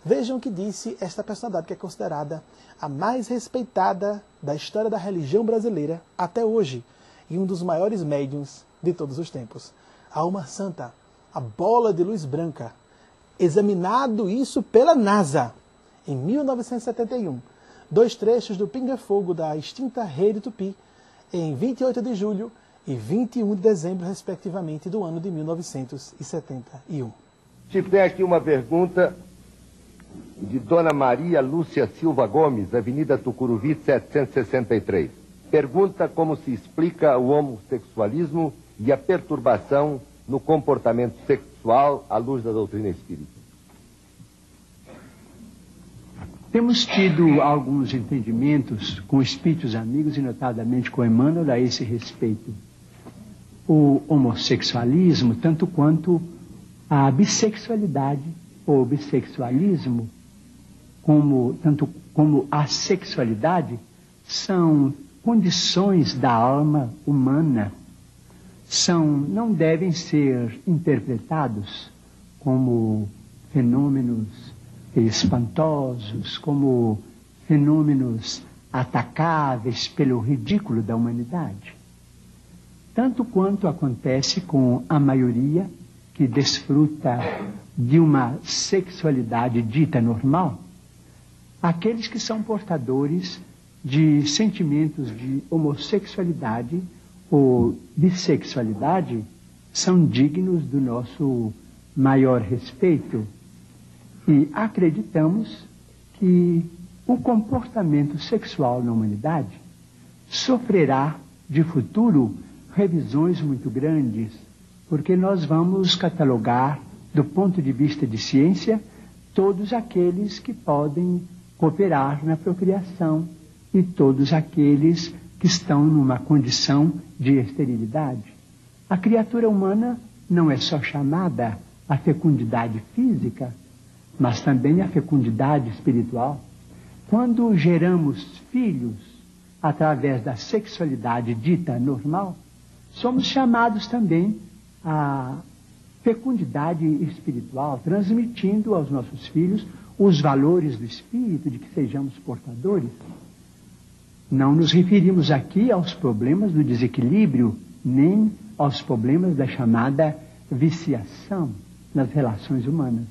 Vejam o que disse esta personalidade que é considerada a mais respeitada da história da religião brasileira até hoje e um dos maiores médiuns de todos os tempos. A alma santa, a bola de luz branca, examinado isso pela NASA em 1971. 2 trechos do pinga-fogo da extinta Rede Tupi em 28 de julho e 21 de dezembro, respectivamente, do ano de 1971. Chico, tem aqui uma pergunta de Dona Maria Lúcia Silva Gomes, Avenida Tucuruvi, 763. Pergunta como se explica o homossexualismo e a perturbação no comportamento sexual à luz da doutrina espírita. Temos tido alguns entendimentos com espíritos amigos e notadamente com Emmanuel a esse respeito. O homossexualismo, tanto quanto a bissexualidade ou bissexualismo, tanto como a sexualidade, são condições da alma humana, não devem ser interpretados como fenômenos espantosos, como fenômenos atacáveis pelo ridículo da humanidade. Tanto quanto acontece com a maioria que desfruta de uma sexualidade dita normal, aqueles que são portadores de sentimentos de homossexualidade ou bissexualidade são dignos do nosso maior respeito. E acreditamos que o comportamento sexual na humanidade sofrerá de futuro revisões muito grandes, porque nós vamos catalogar, do ponto de vista de ciência, todos aqueles que podem cooperar na procriação e todos aqueles que estão numa condição de esterilidade. A criatura humana não é só chamada à fecundidade física, mas também à fecundidade espiritual. Quando geramos filhos através da sexualidade dita normal, somos chamados também à fecundidade espiritual, transmitindo aos nossos filhos os valores do espírito de que sejamos portadores. Não nos referimos aqui aos problemas do desequilíbrio, nem aos problemas da chamada viciação nas relações humanas.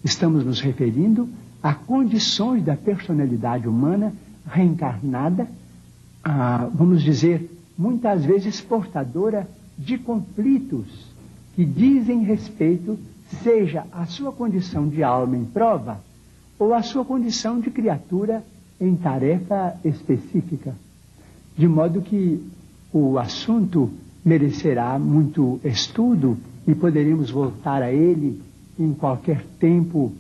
Estamos nos referindo a condições da personalidade humana reencarnada, vamos dizer, muitas vezes portadora de conflitos que dizem respeito, seja a sua condição de alma em prova ou a sua condição de criatura em tarefa específica. De modo que o assunto merecerá muito estudo e poderemos voltar a ele em qualquer tempo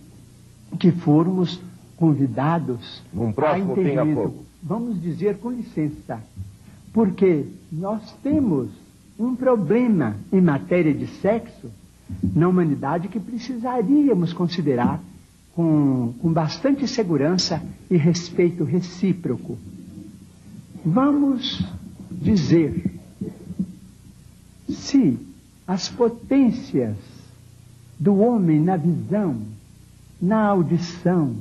que formos convidados a entendimento. Vamos dizer com licença, porque nós temos um problema em matéria de sexo na humanidade que precisaríamos considerar com bastante segurança e respeito recíproco. Vamos dizer, se as potências do homem na visão, na audição,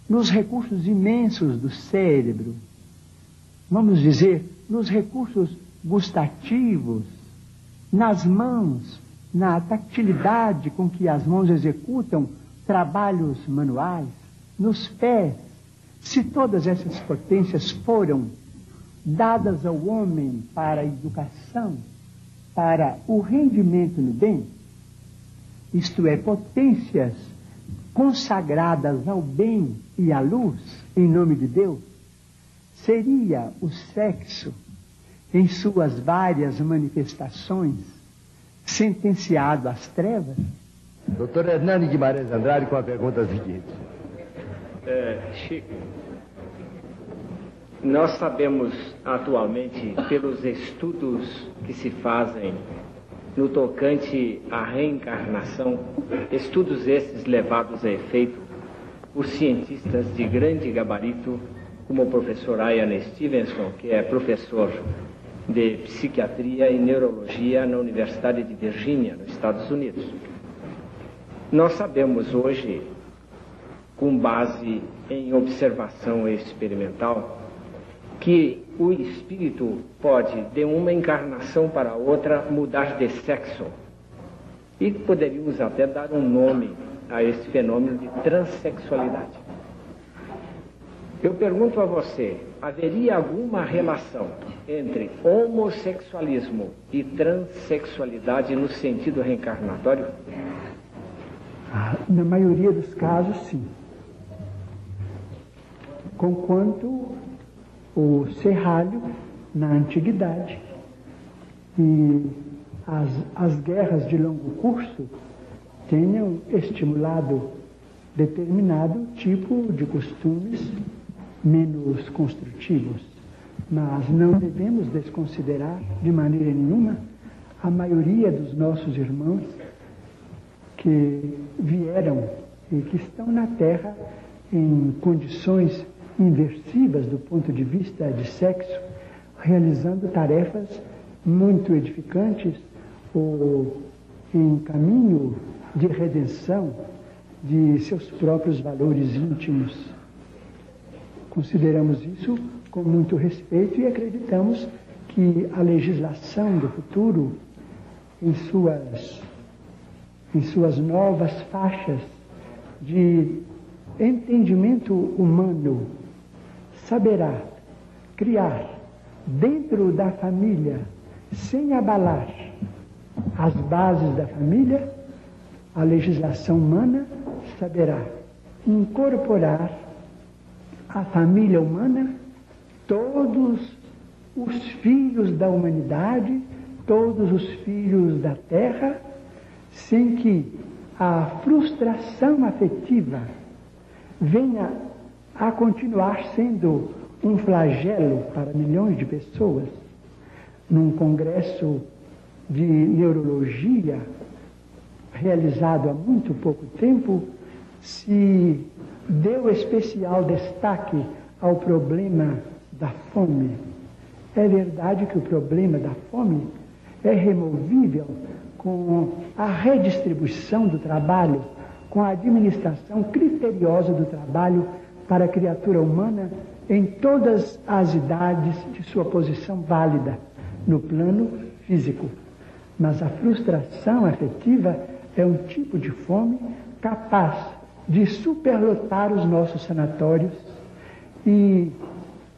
nos recursos imensos do cérebro, vamos dizer, nos recursos gustativos, nas mãos, na tactilidade com que as mãos executam trabalhos manuais, nos pés, se todas essas potências foram dadas ao homem para a educação, para o rendimento no bem, isto é, potências consagradas ao bem e à luz, em nome de Deus, seria o sexo, em suas várias manifestações, sentenciado às trevas? Doutor Hernani Guimarães Andrade com a pergunta seguinte. Chico, nós sabemos atualmente, pelos estudos que se fazem no tocante à reencarnação, estudos esses levados a efeito por cientistas de grande gabarito, como o professor Ian Stevenson, que é professor de psiquiatria e neurologia na Universidade de Virgínia, nos Estados Unidos. Nós sabemos hoje com base em observação experimental, que o espírito pode, de uma encarnação para outra, mudar de sexo. E poderíamos até dar um nome a esse fenômeno de transexualidade. Eu pergunto a você, haveria alguma relação entre homossexualismo e transexualidade no sentido reencarnatório? Na maioria dos casos, sim. Conquanto o serralho, na antiguidade, e as guerras de longo curso tenham estimulado determinado tipo de costumes menos construtivos. Mas não devemos desconsiderar de maneira nenhuma a maioria dos nossos irmãos que vieram e que estão na Terra em condições inversivas do ponto de vista de sexo, realizando tarefas muito edificantes ou em caminho de redenção de seus próprios valores íntimos. Consideramos isso com muito respeito e acreditamos que a legislação do futuro, em suas novas faixas de entendimento humano, saberá criar dentro da família, sem abalar as bases da família, a legislação humana saberá incorporar à família humana todos os filhos da humanidade, todos os filhos da terra, sem que a frustração afetiva venha a continuar sendo um flagelo para milhões de pessoas. Num congresso de neurologia realizado há muito pouco tempo, se deu especial destaque ao problema da fome. É verdade que o problema da fome é removível com a redistribuição do trabalho, com a administração criteriosa do trabalho para a criatura humana em todas as idades de sua posição válida no plano físico. Mas a frustração afetiva é um tipo de fome capaz de superlotar os nossos sanatórios e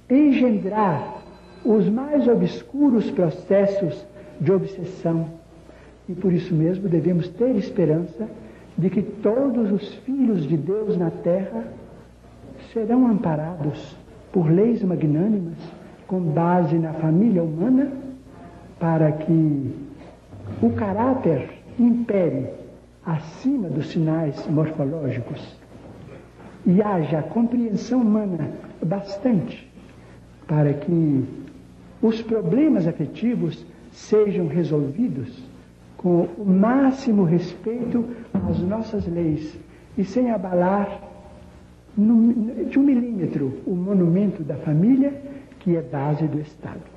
engendrar os mais obscuros processos de obsessão. E por isso mesmo devemos ter esperança de que todos os filhos de Deus na terra serão amparados por leis magnânimas com base na família humana, para que o caráter impere acima dos sinais morfológicos e haja compreensão humana bastante para que os problemas afetivos sejam resolvidos com o máximo respeito às nossas leis e sem abalar de 1 milímetro o monumento da família, que é base do Estado.